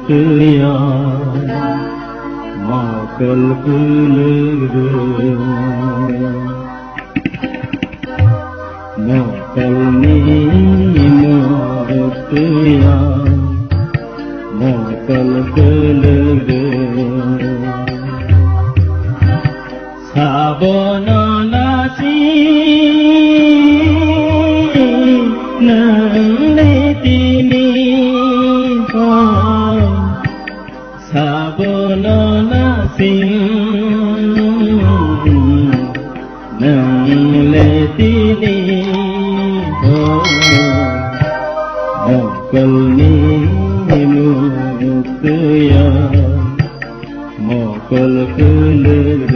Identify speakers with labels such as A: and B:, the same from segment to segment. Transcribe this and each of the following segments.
A: mukya makal kulur makal mukya makal kulur sabono nasi tini sabono nasi nangle tini mokal ni mukya mokal kulur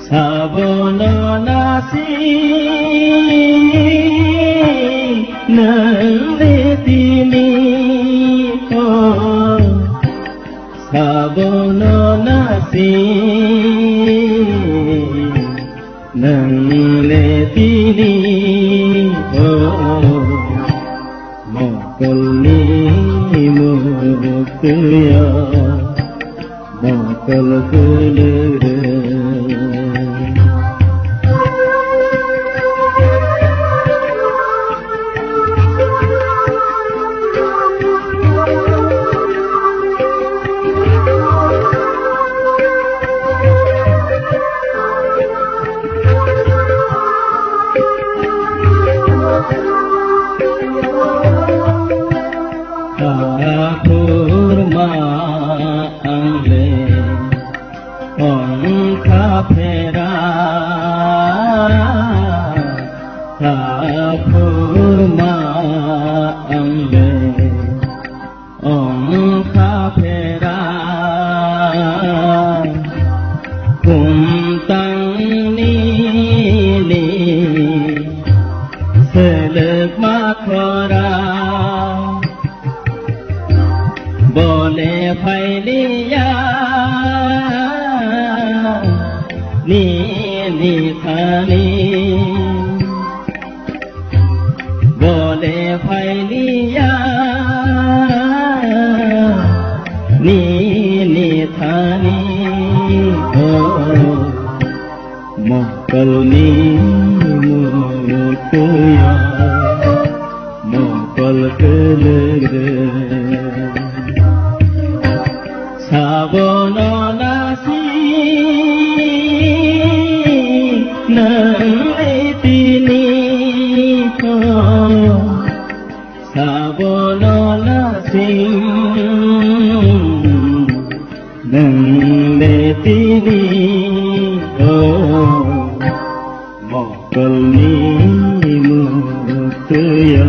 A: sabono nasi nangle tini sabono nasi nangle tini mokal ni mukya mokal kulur mokal ni mukya mokal kulur sabono nasi nangle tini sabono nasi nangle tini mokal ni mukya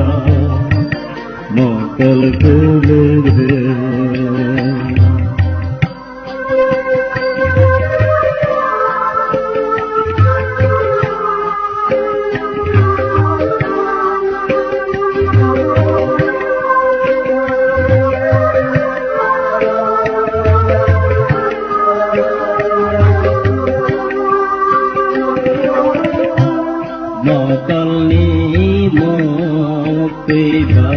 A: mokal kulur mokal ni mukya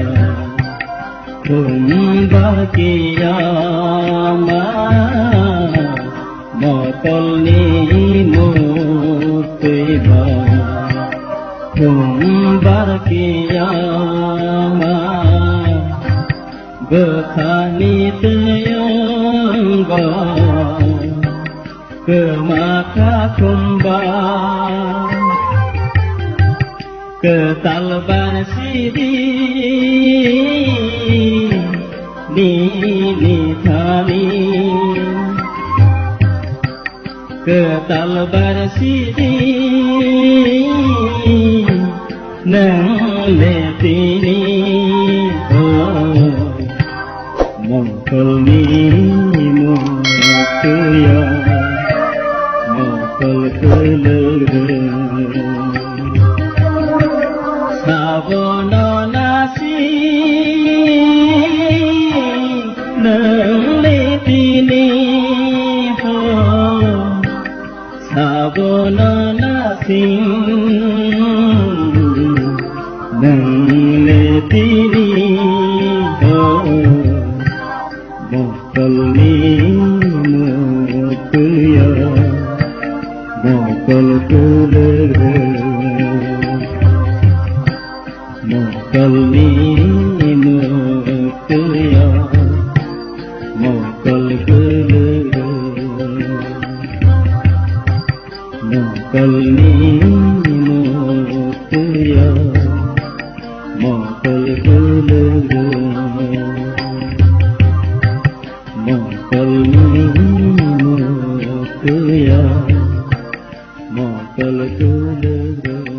A: kumbal kiyamah mokal ni mukya kumbal kiyamah bekhani teyangga kemaka kumbal ketalbar sidi ni thani ketalbar sidi nangle tini mokal ni mukya mokal kulur sabono nasi nangle tini sabono nasi mokalni mukya mokal gelera mokalni mukya mokal gelera mokalni mukya mokal gelera